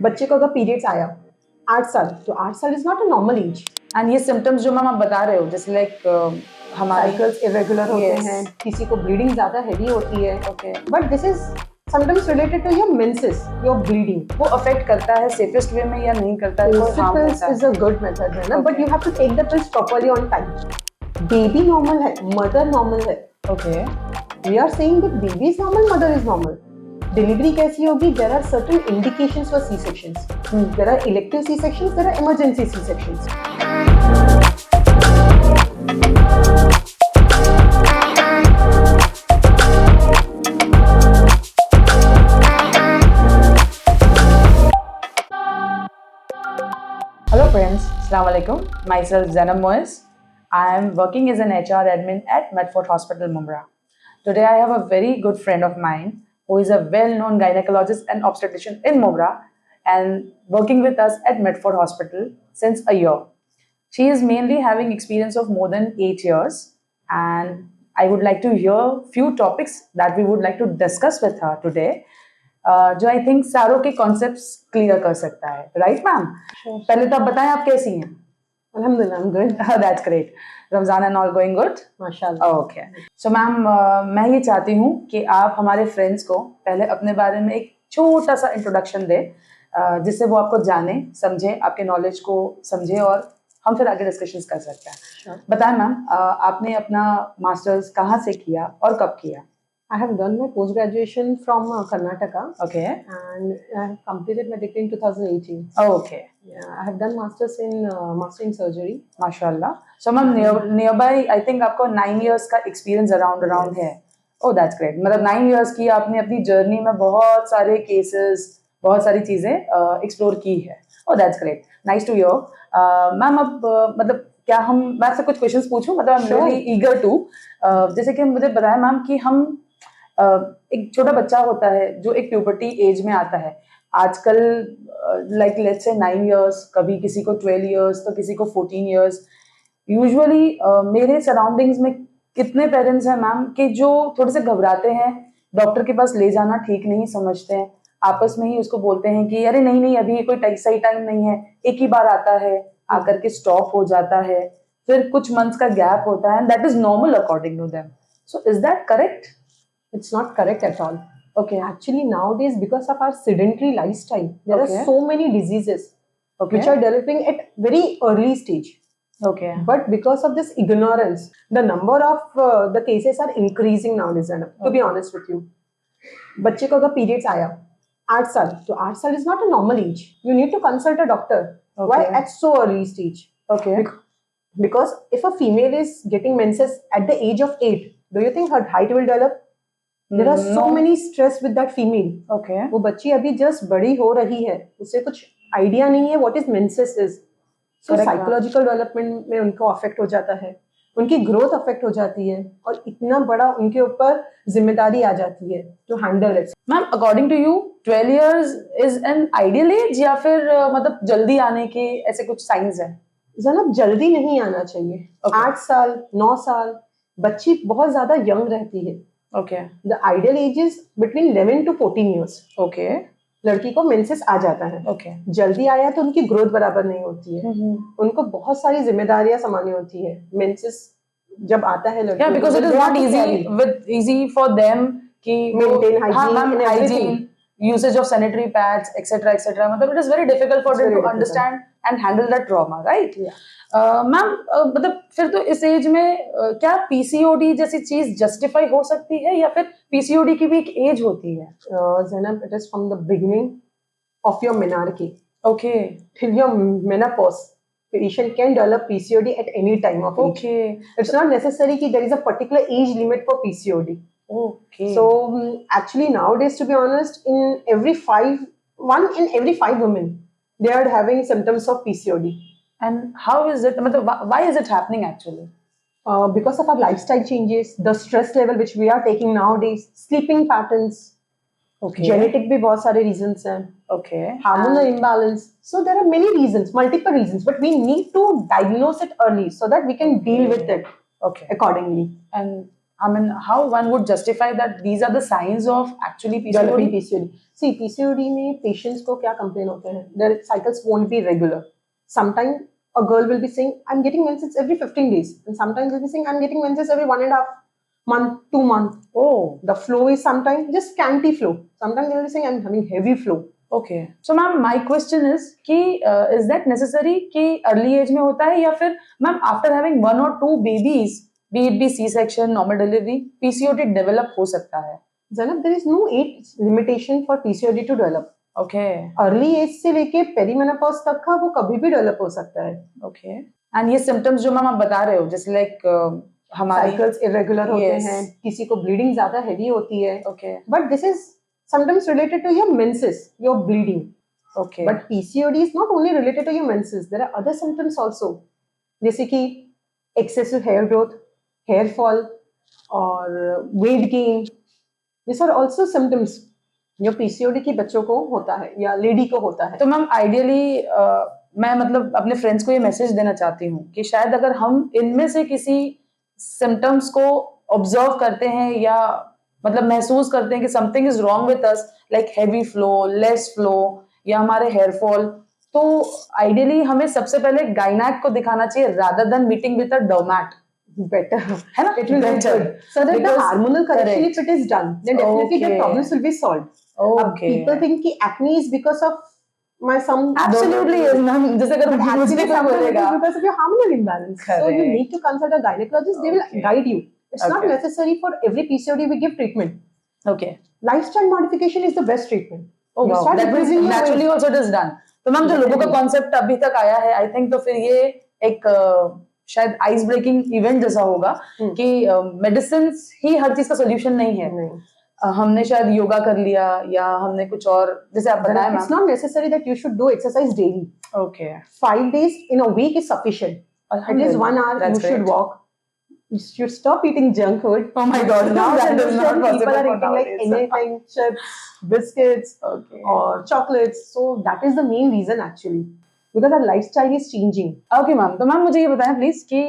बच्चे को अगर पीरियड्स आया 8 साल, तो 8 साल is not a normal age. And ये सिम्टम्स जो मैम आप बता रहे हो, जैसे लाइक हमारी साइकिल्स इरेगुलर होते Yes. हैं, किसी को ब्लीडिंग ज्यादा हैवी होती है, Okay. But this is sometimes related to your menses, your bleeding. वो अफेक्ट करता है सेफेस्ट वे में या नहीं करता है, कोई हार्म pills होता is है? a good method है ना, Okay. but you have to take the pills properly on time. Baby normal है, mother normal है। Okay. We are saying that baby is normal, mother is normal. Delivery कैसी होगी? There are certain indications for C-sections. There are elective C-sections, there are emergency C-sections. Hello friends, Assalamu alaikum. Myself Zainab Moez. I am working as an HR admin at Medford Hospital, Mumra. Today I have a very good friend of mine who is a well-known gynecologist and obstetrician in Mumra and working with us at Medford Hospital since a year. She is mainly having experience of more than 8 years, and I would like to hear few topics that we would like to discuss with her today. जो I think सारों के concepts clear कर सकता है, right ma'am? पहले तो आप बताएं आप कैसी हैं? Alhamdulillah, I'm good. That's great. Ramzan and all going good? माशाल्लाह. ओके. सो मैम, मैं ये चाहती हूँ कि आप हमारे फ्रेंड्स को पहले अपने बारे में एक छोटा सा इंट्रोडक्शन दें, जिससे वो आपको जाने, समझे, आपके नॉलेज को समझे और हम फिर आगे डिस्कशंस कर सकते हैं. Sure. बताएं मैम, आपने अपना मास्टर्स कहाँ से किया और कब किया? I have done my post graduation from Karnataka. Okay. And I have completed my degree in 2018. Oh, okay. Yeah, I have done masters in master in surgery. माशाल्लाह. So ma'am, nearby I think आपको 9 years का experience around है. Oh, that's great. मतलब 9 years की आपने अपनी journey में बहुत सारे cases, बहुत सारी चीजें एक्सप्लोर की है. Oh, that's great. Nice to hear. Ma'am, अब मतलब क्या हम मैं आपसे कुछ क्वेश्चंस पूछूं? मतलब I'm really eager to. जैसे कि मुझे बताया मैम कि हम एक छोटा बच्चा होता है जो एक प्यूबर्टी एज में आता है आजकल, लाइक लेट्स से 9 इयर्स, कभी किसी को 12 इयर्स, तो किसी को 14 इयर्स. यूजुअली मेरे सराउंडिंग्स में कितने पेरेंट्स हैं मैम कि जो थोड़े से घबराते हैं, डॉक्टर के पास ले जाना ठीक नहीं समझते हैं, आपस में ही उसको बोलते हैं कि अरे नहीं नहीं, अभी कोई सही टाइम नहीं है, एक ही बार आता है, आकर के स्टॉप हो जाता है, फिर कुछ मंथ्स का गैप होता है, and that is normal according to them. So is that correct? It's not correct at all. Okay. Actually, nowadays, because of our sedentary lifestyle, there Okay. are so many diseases Okay. which are developing at very early stage. Okay. But because of this ignorance, the number of the cases are increasing nowadays. To be honest with you, बच्चे को अगर periods आया 8 साल, तो 8 साल is not a normal age. You need to consult a doctor. Okay. Why at so early stage? Okay. Because if a female is getting menses at the age of 8, do you think her height will develop? There are so many stress with that female. Okay. वो बच्ची अभी just बड़ी हो रही है, उसे कुछ idea नहीं है what is menses is. So psychological development में उनको अफेक्ट हो जाता है, उनकी ग्रोथ अफेक्ट हो जाती है, और इतना बड़ा उनके ऊपर जिम्मेदारी आ जाती है to handle it. Ma'am, according to you 12 years is an ideal age या फिर मतलब जल्दी आने के ऐसे कुछ साइंस हैं? जनाब, जल्दी नहीं आना चाहिए. 8 साल 9 साल बच्ची बहुत ज्यादा यंग रहती है. Okay. The ideal age is between 11 to 14 years. Okay. लड़की को मेंसेस आ जाता है. Okay. जल्दी आया तो उनकी ग्रोथ बराबर नहीं होती है. उनको बहुत सारी जिम्मेदारियां संभालनी होती है. मेंसेस जब आता है लड़की, yeah, because it is not easy for them कि maintain hygiene, usage of sanitary pads, etc. मतलब it is very difficult for them to understand and handle that trauma, right? Ma'am, मतलब फिर तो इस एज में क्या पीसीओडी जैसी चीज जस्टिफाई हो सकती है या फिर पीसीओडी की भी एक एज होती है? Zainab, it is from the beginning of your menarche. Okay. Till your menopause, patient can develop PCOD at any time of age. Okay. It's not necessary that there is a particular age limit for PCOD. Okay. So actually nowadays, to be honest, one in every five women, they are having symptoms of PCOD. And how is it? Why is it happening actually? Because of our lifestyle changes, the stress level which we are taking nowadays, sleeping patterns. Okay. Genetic भी बहुत सारे reasons हैं. Okay. Hormonal imbalance. So there are many reasons, multiple reasons, but we need to diagnose it early so that we can deal with it. Okay. Accordingly. And I mean, how one would justify that these are the signs of actually Developing PCOD? PCOD. See, PCOD में patients को क्या complain होते हैं? Their cycles won't be regular. Sometimes a girl will be saying, "I'm getting menses every 15 days," and sometimes will be saying, "I'm getting menses every 1.5 month, 2 months." Oh, The flow is sometimes just scanty flow. Sometimes they will be saying, "I'm having heavy flow." okay. So ma'am, my question is कि is that necessary कि early age में होता है या फिर ma'am after having 1 or 2 babies, be it be C-section, normal delivery, PCOD develop हो सकता है? Zanab, there is no age limitation for PCOD to develop. Okay. Early age से लेके पेरीमेनोपॉज तक का वो कभी भी डेवलप हो सकता है. Okay. And ये symptoms जो मैम आप बता रहे हो, जैसे like हमारी साइकिल्स इरेगुलर होते Yes. हैं, किसी को ब्लीडिंग ज्यादा हैवी होती है, okay, but this is sometimes related to your menses, your bleeding. okay, But PCOD is not only related to your menses. There are other symptoms also, जैसे कि excessive hair growth, hair fall, और weight gain. These are also symptoms जो PCOD की बच्चों को होता है या लेडी को होता है. तो मैम आइडियली मैं मतलब अपने फ्रेंड्स को ये मैसेज देना चाहती हूँ कि शायद अगर हम इनमें से किसी सिम्टम्स को ऑब्जर्व करते हैं या मतलब महसूस करते हैं कि something is wrong with us, like heavy flow, less flow या हमारे हेयर फॉल, तो आइडियली हमें सबसे पहले गायनेक को दिखाना चाहिए rather than meeting with a डर्मैट. Better. है ना? It will be Better. good. So that the Because- hormonal correction, correct. if it is done, then definitely the Okay. problems will be solved. अब Okay. people think कि acne is because of my some Absolutely is, ma'am. जैसे अगर But मुझे actually कोई sometimes it बोलेगा is because of your hormonal imbalance. So you Correct. need to consult a gynecologist. They will Okay. guide you. It's not Okay. necessary for every PCOD we give treatment. okay. Lifestyle modification is the best treatment. Oh, You wow. start That means decreasing your naturally weight. also it is done. तो ma'am जो लोगों का concept अभी तक आया है, I think तो फिर ये एक शायद आइस ब्रेकिंग इवेंट जैसा होगा कि मेडिसिन ही हर चीज का सोल्यूशन नहीं है. नहीं. हमने शायद योगा कर लिया या हमने कुछ और जैसे आप बताएं It's not necessary that you should do exercise daily. Okay 5 days in a week is sufficient. At least 1 hour That's you should great. walk. You should stop eating junk food. Oh my God, Now that is not generation, people possible are for eating like nowadays. anything, chips, biscuits, Okay. or chocolates. So that is the main reason actually, because our lifestyle is changing. Okay ma'am, तो ma'am मुझे ये बताएं please कि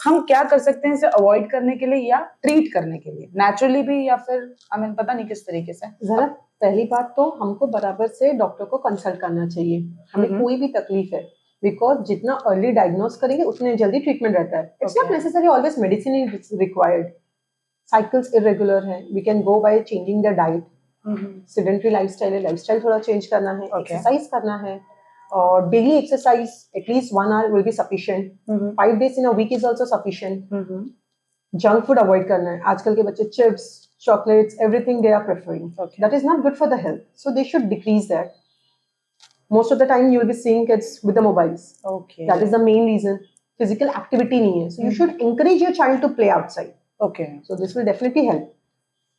हम क्या कर सकते हैं इसे अवॉइड करने के लिए या ट्रीट करने के लिए, नेचुरली भी या फिर आई मीन पता नहीं किस तरीके से. जरा पहली बात तो हमको बराबर से डॉक्टर को कंसल्ट करना चाहिए. हमें कोई भी तकलीफ है, बिकॉज जितना अर्ली डायग्नोज करेंगे उतने जल्दी ट्रीटमेंट रहता है. It's not Okay. Necessary always medicine is required. Cycles irregular है, we can go by changing the diet. Sedentary lifestyle है, लाइफस्टाइल थोड़ा चेंज करना है, Okay. एक्सरसाइज करना है, और daily exercise at least 1 hour will be sufficient. 5 days in a week is also sufficient. Junk food avoid करना है. आजकल के बच्चे chips, chocolates, everything they are preferring. Okay. That is not good for the health. So they should decrease that. Most of the time you will be seeing kids with the mobiles. Okay That is the main reason. Physical activity नहीं है. So you should encourage your child to play outside. Okay So this will definitely help.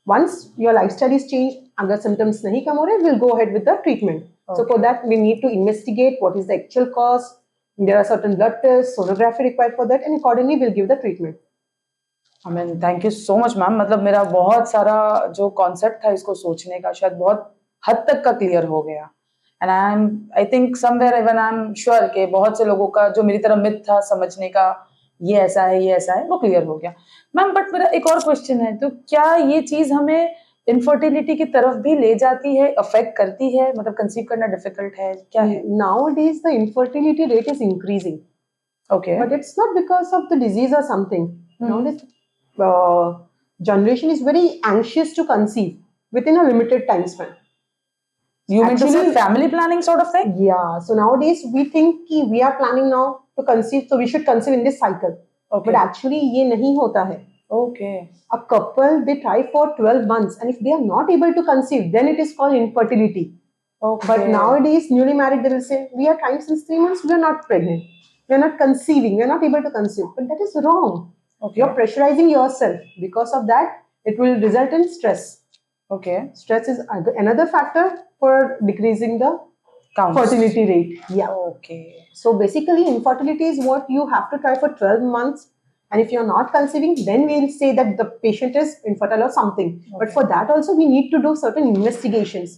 Once your lifestyle is changed, अगर symptoms नहीं कम हो रहे, we'll go ahead with the treatment. So Okay. for that we need to investigate what is the actual cause. There are certain blood tests, sonography required for that, and accordingly we'll give the treatment. I mean thank you so much ma'am. मतलब मेरा बहुत सारा जो concept था इसको सोचने का शायद बहुत हद तक का क्लियर हो गया. And I think somewhere even I am sure कि बहुत से लोगों का जो मेरी तरह मिथ था समझने का ये ऐसा है ये ऐसा है वो क्लियर हो गया. मैम बट मेरा एक और क्वेश्चन है, तो क्या ये चीज हमें इनफर्टिलिटी की तरफ भी ले जाती है, अफेक्ट करती है, मतलब कंसीव करना डिफिकल्ट है, क्या है? Nowadays the infertility rate is increasing. Okay But it's not because of the disease or something. Mhm. Nowadays, generation is very anxious to conceive within a limited time span. You mean to say Actually- family planning sort of thing? Yeah. So nowadays we think कि we are planning now to conceive, so we should conceive in this cycle. Okay But actually ये नहीं होता है. Okay A couple they try for 12 months, and if they are not able to conceive, then it is called infertility. But nowadays, newly married, they will say, we are trying since 3 months, we are not pregnant. We are not conceiving, we are not able to conceive. But that is wrong. You are pressurizing yourself. Because of that, it will result in stress. Okay Stress is another factor for decreasing the fertility rate. Yeah. Okay So basically, infertility is what you have to try for 12 months. And if you're not conceiving, then we'll say that the patient is infertile or something. But Okay. for that also, we need to do certain investigations.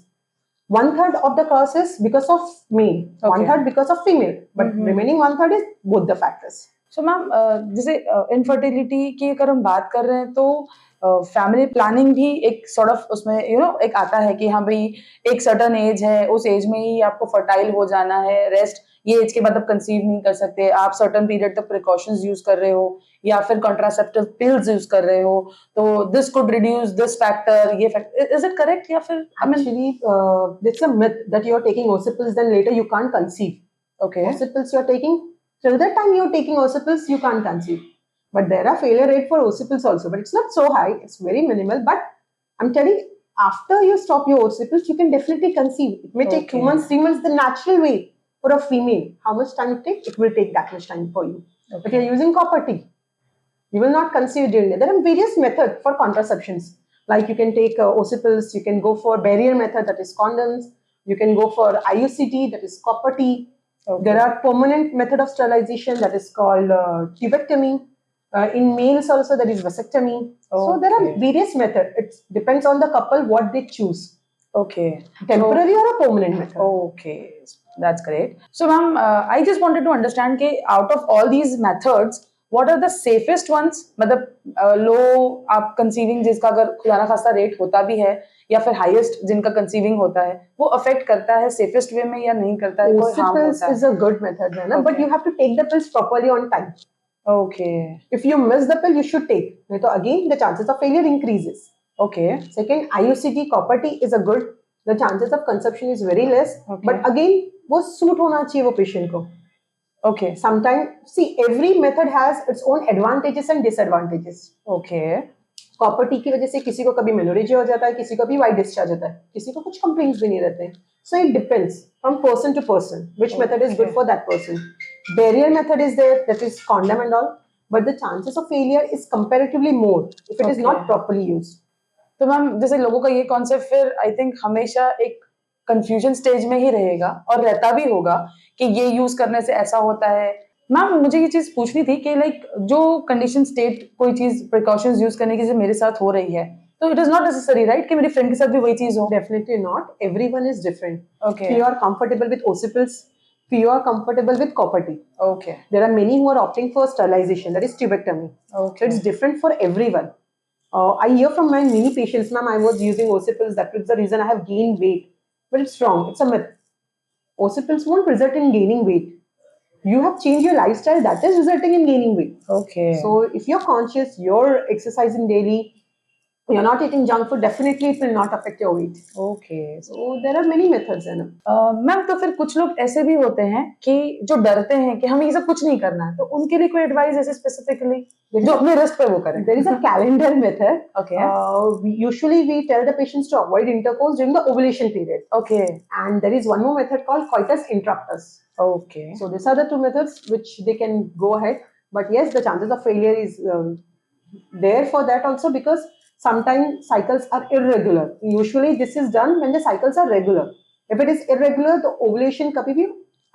1/3 of the cause is because of male, Okay. 1/3 because of female, but Mhm. remaining 1/3 is both the factors. So ma'am जैसे infertility की अगर हम बात कर रहे हैं तो family planning भी एक सॉर्ट ऑफ उसमें एक आता है कि हाँ भाई एक सर्टन एज है, उस एज में ही आपको फर्टाइल हो जाना है, रेस्ट ये एज के बाद आप कंसीव नहीं कर सकते, आप सर्टन पीरियड तक प्रिकॉशंस यूज कर रहे हो या फिर कॉन्ट्रासेप्टिव पिल्स यूज कर रहे हो, तो this could reduce this factor, ये फैक्टर, इज इट करेक्ट या फिर Actually, it's a myth that you're taking ocipils, then later you can't conceive. Okay Ocipils you're taking, till the time you're taking ocipils, you can't conceive. But there are failure rate for ocipils also, but it's not so high, it's very minimal. But I'm telling you, after you stop your ocipils, you can definitely conceive. It may take 2 Okay. months, 3 months, the natural way for a female. How much time it takes? It will take that much time for you. If you're using copper T, you will not conceive during that. There are various methods for contraceptions. Like you can take ocipils, you can go for barrier method, that is condoms. You can go for IUCT, that is copper T. Okay. There are permanent method of sterilization, that is called tubectomy. In males also, there is vasectomy. So there are Okay. various methods. It depends on the couple what they choose. Okay. Temporary or a permanent method. Okay, that's great. So, ma'am, I just wanted to understand कि out of all these methods, what are the safest ones? मतलब low आप conceiving जिसका अगर खुदा ना खास्ता rate होता भी है या फिर highest जिनका conceiving होता है, वो affect करता है safest way में या नहीं करता है, कोई harm Ocipils होता है? is a good method, Zainab, but Okay. you have to take the pills properly on time. Okay. If you miss the pill, you should take. So again, the chances of failure increases. Okay. Second, IUCT copper T is a good. The chances of conception is very less. Okay. But again, वो suit होना चाहिए वो patient को. Okay. Sometimes, see, every method has its own advantages and disadvantages. Okay. Copper T की वजह से किसी को कभी मेनोरेजिया हो जाता है, किसी को भी वाइट डिस्चार्ज होता है, किसी को कुछ कंप्लेंट्स भी नहीं रहते हैं. So it depends from person to person which method is good for that person. Barrier method is there, that is condom and all, but the chances of failure is comparatively more if it is not properly used. तो ma'am जैसे लोगों का ये concept फिर I think हमेशा एक confusion stage में ही रहेगा और रहता भी होगा कि ये यूज करने से ऐसा होता है. मैम मुझे ये चीज पूछनी थी कि लाइक जो कंडीशन स्टेट कोई चीज प्रिकॉशंस यूज करने की जैसे मेरे साथ हो रही है तो it is not necessary right कि मेरी फ्रेंड के साथ भी वही चीज हो. Definitely not. Everyone is different. Okay. Few are comfortable with ocipils, few are comfortable with copper T. Okay. There are many who are opting for sterilization, that is tubectomy. Okay. It's different for everyone. I hear from my many patients, ma'am, I was using ocipils, that was the reason I have gained weight. But it's wrong, it's a myth. Ocipils won't result in gaining weight. You have changed your lifestyle, that is resulting in gaining weight. Okay. So if you're conscious, you're exercising daily, you're not eating junk food, definitely it will not affect your weight. Okay. So there are many methods in it. Ma'am तो फिर कुछ लोग ऐसे भी होते हैं कि जो डरते हैं कि हमें ये सब कुछ नहीं करना है, तो उनके लिए कोई एडवाइस ऐसे स्पेसिफिकली जो अपने रिस्क पे वो करें? There is a calendar method. Okay. Usually we tell the patients to avoid intercourse during the ovulation period. Okay. And there is one more method called coitus interruptus. Okay. So these are the two methods which they can go ahead. But yes, the chances of failure is there for that also, because sometimes cycles are irregular. Usually this is done when the cycles are regular. If it is irregular, तो ovulation कभी भी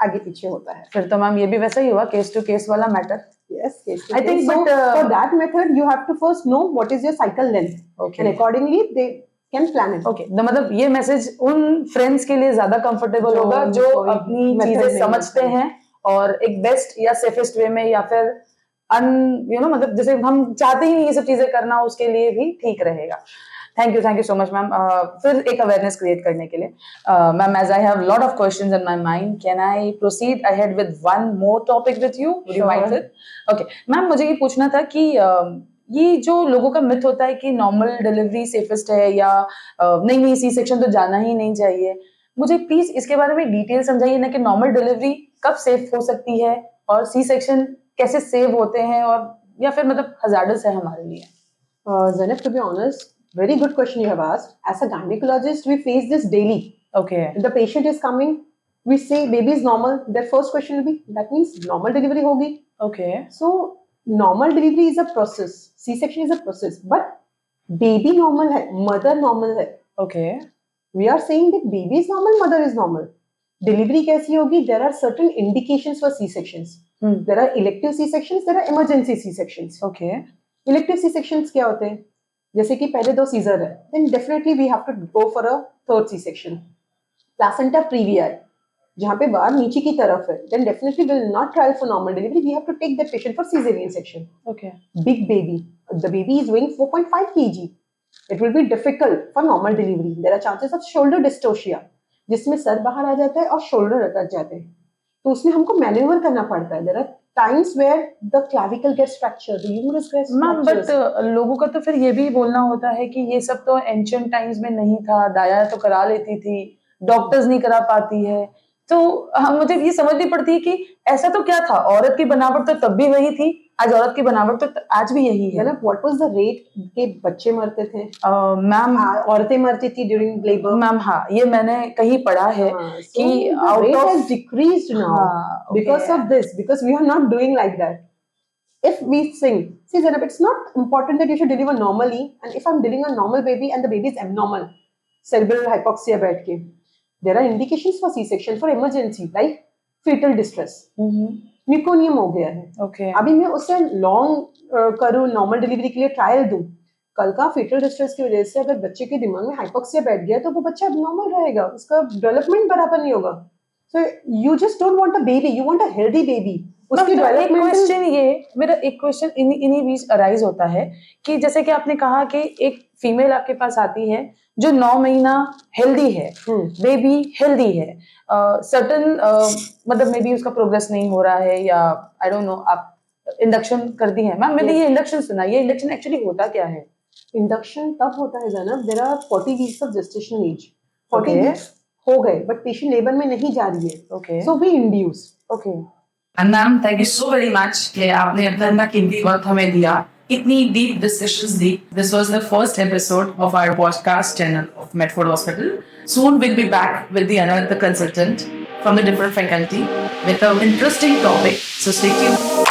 आगे पीछे होता है. फिर तो ma'am ये भी वैसा ही हुआ केस टू केस वाला matter. Yes, case to I think, case. So but, for that method, you have to first know what is your cycle length, Okay. and accordingly they can plan it. Okay तो मतलब ये message उन friends के लिए ज्यादा comfortable जो होगा जो कोई अपनी method चीजें नहीं समझते होता है. हैं और एक बेस्ट या सेफेस्ट वे में या फिर मतलब जैसे हम चाहते ही नहीं ये सब चीजें करना, उसके लिए भी ठीक रहेगा. Thank you so much ma'am. फिर एक अवेयरनेस क्रिएट करने के लिए ma'am, as I have lot of questions in my mind, can I proceed ahead with one more topic with you? Would you mind it? Okay ma'am, मुझे ये पूछना था कि ये जो लोगों का मिथ होता है कि नॉर्मल डिलीवरी सेफेस्ट है या नहीं सी सेक्शन तो जाना ही नहीं चाहिए, मुझे प्लीज इसके बारे में डिटेल समझाइए ना कि नॉर्मल डिलीवरी कब सेफ हो सकती है और सी सेक्शन कैसे सेव होते हैं और या फिर मतलब हजार्डस है हमारे लिए. Zainab, to be honest, very good question you have asked. As a gynecologist, we face this daily. Okay. If the patient is coming, we say baby is normal. Their first question will be, that means normal delivery hogi. Okay. So normal delivery is a process. C-section is a process. But baby normal hai, mother normal hai. Okay. We are saying that baby is normal, mother is normal. Delivery कैसी होगी? There are certain indications for C-sections. There are elective C-sections, there are emergency C-sections. Okay. Elective C-sections क्या होते हैं? जैसे कि पहले 2 scissor है, then definitely we have to go for a third C-section. Placenta previa है, जहाँ पे बार नीचे की तरफ है, then definitely will not trial for normal delivery. We have to take that patient for cesarean section. Okay. Big baby, the baby is weighing 4.5 kg. It will be difficult for normal delivery. There are chances of shoulder dystocia, जिसमें sir बाहर आ जाता है और shoulder अटक जाते हैं, तो उसमें हमको मैन्यूवर करना पड़ता है. There are times where the clavicle gets fractured, the humerus gets ma'am fractured. But लोगों का तो फिर ये भी बोलना होता है कि ये सब तो एंशियंट टाइम्स में नहीं था, दाया तो करा लेती थी, डॉक्टर्स नहीं करा पाती है, तो मुझे ये समझनी पड़ती है कि ऐसा तो क्या था, औरत की बनावट तो तब भी वही थी, आज औरत की बनावट तो आज भी यही है. What was the rate के बच्चे मरते थे? मैम औरतें मरती थी during labor. मैम हाँ, ये मैंने कहीं पढ़ा है कि the out rate of has decreased now because of this, because we are not doing like that. If we see Zainab, it's not important that you should deliver normally, and if I'm delivering a normal baby and the baby is abnormal, cerebral hypoxia बैठ के, there are indications for C-section for emergency like fetal distress. म्यूकोनियम हो गया है. Okay. अभी मैं उसे long करूँ, normal delivery के लिए ट्रायल दूं, कल का फीटल डिस्ट्रेस की वजह से अगर बच्चे के दिमाग में हाइपोक्सिया बैठ गया तो वो बच्चा abnormal रहेगा, उसका डेवलपमेंट बराबर नहीं होगा. So you just don't want a baby, you want a healthy baby. उसकी डेवलपमेंट मेरा एक क्वेश्चन इन्हीं बीच अराइज होता है कि जैसे कि आपने कहा कि एक फीमेल आपके पास आती है जो 9 महीना हेल्दी है, बेबी हेल्दी है, सर्टन मतलब मे बी उसका प्रोग्रेस नहीं हो रहा है या आई डोंट नो, आप इंडक्शन कर दी है. मैम मैंने ये इंडक्शन सुना, ये इंडक्शन एक्चुअली होता क्या है? इंडक्शन तब होता है जनाब, there are 40 weeks of gestational age, 40 weeks हो गए बट पेशेंट लेबर में नहीं जा रही है. Okay. So we induce. Okay. And ma'am, thank you so very much कि आपने अपना कीमती वक्त हमें दिया, इतनी deep discussions the. This was the first episode of our podcast channel of Medford Hospital. Soon we'll be back with the another consultant from the different faculty with an interesting topic. So stay tuned.